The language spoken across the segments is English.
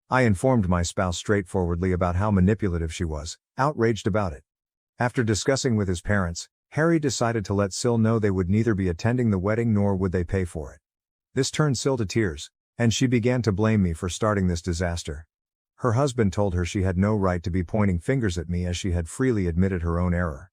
I informed my spouse straightforwardly about how manipulative she was, outraged about it. After discussing with his parents, Harry decided to let Sil know they would neither be attending the wedding nor would they pay for it. This turned Sil to tears, and she began to blame me for starting this disaster. Her husband told her she had no right to be pointing fingers at me as she had freely admitted her own error.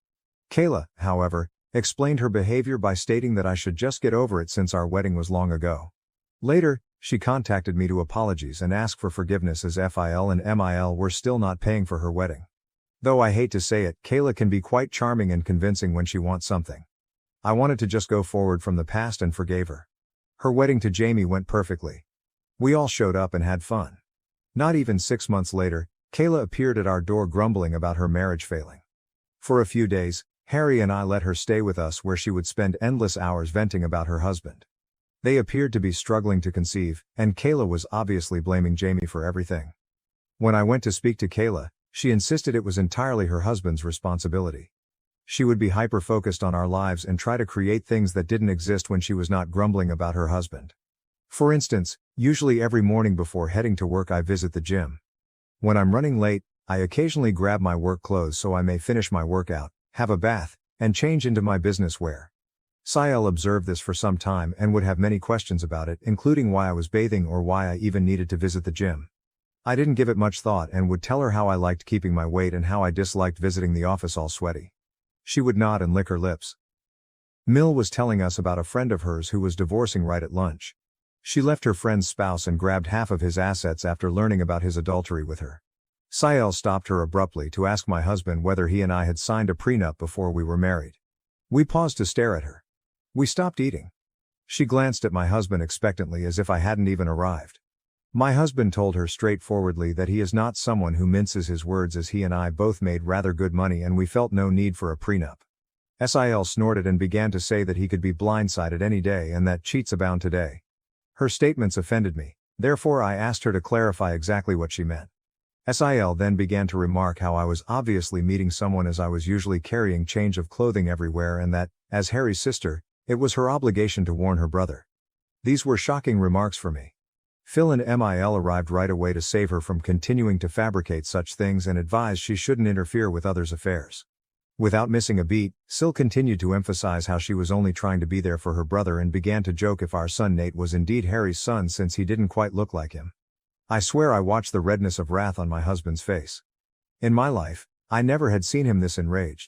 Kayla, however, explained her behavior by stating that I should just get over it since our wedding was long ago. Later, she contacted me to apologize and ask for forgiveness as Phil and Mil were still not paying for her wedding. Though I hate to say it, Kayla can be quite charming and convincing when she wants something. I wanted to just go forward from the past and forgave her. Her wedding to Jamie went perfectly. We all showed up and had fun. Not even 6 months later, Kayla appeared at our door grumbling about her marriage failing. For a few days, Harry and I let her stay with us where she would spend endless hours venting about her husband. They appeared to be struggling to conceive, and Kayla was obviously blaming Jamie for everything. When I went to speak to Kayla, she insisted it was entirely her husband's responsibility. She would be hyper-focused on our lives and try to create things that didn't exist when she was not grumbling about her husband. For instance, usually every morning before heading to work I visit the gym. When I'm running late, I occasionally grab my work clothes so I may finish my workout, have a bath, and change into my business wear. Sael observed this for some time and would have many questions about it, including why I was bathing or why I even needed to visit the gym. I didn't give it much thought and would tell her how I liked keeping my weight and how I disliked visiting the office all sweaty. She would nod and lick her lips. Mil was telling us about a friend of hers who was divorcing right at lunch. She left her friend's spouse and grabbed half of his assets after learning about his adultery with her. Sael stopped her abruptly to ask my husband whether he and I had signed a prenup before we were married. We paused to stare at her. We stopped eating. She glanced at my husband expectantly as if I hadn't even arrived. My husband told her straightforwardly that he is not someone who minces his words, as he and I both made rather good money and we felt no need for a prenup. Sil snorted and began to say that he could be blindsided any day and that cheats abound today. Her statements offended me, therefore I asked her to clarify exactly what she meant. Sil then began to remark how I was obviously meeting someone as I was usually carrying change of clothing everywhere and that, as Harry's sister, it was her obligation to warn her brother. These were shocking remarks for me. Phil and Mil arrived right away to save her from continuing to fabricate such things and advised she shouldn't interfere with others' affairs. Without missing a beat, Sil continued to emphasize how she was only trying to be there for her brother and began to joke if our son Nate was indeed Harry's son since he didn't quite look like him. I swear I watched the redness of wrath on my husband's face. In my life, I never had seen him this enraged.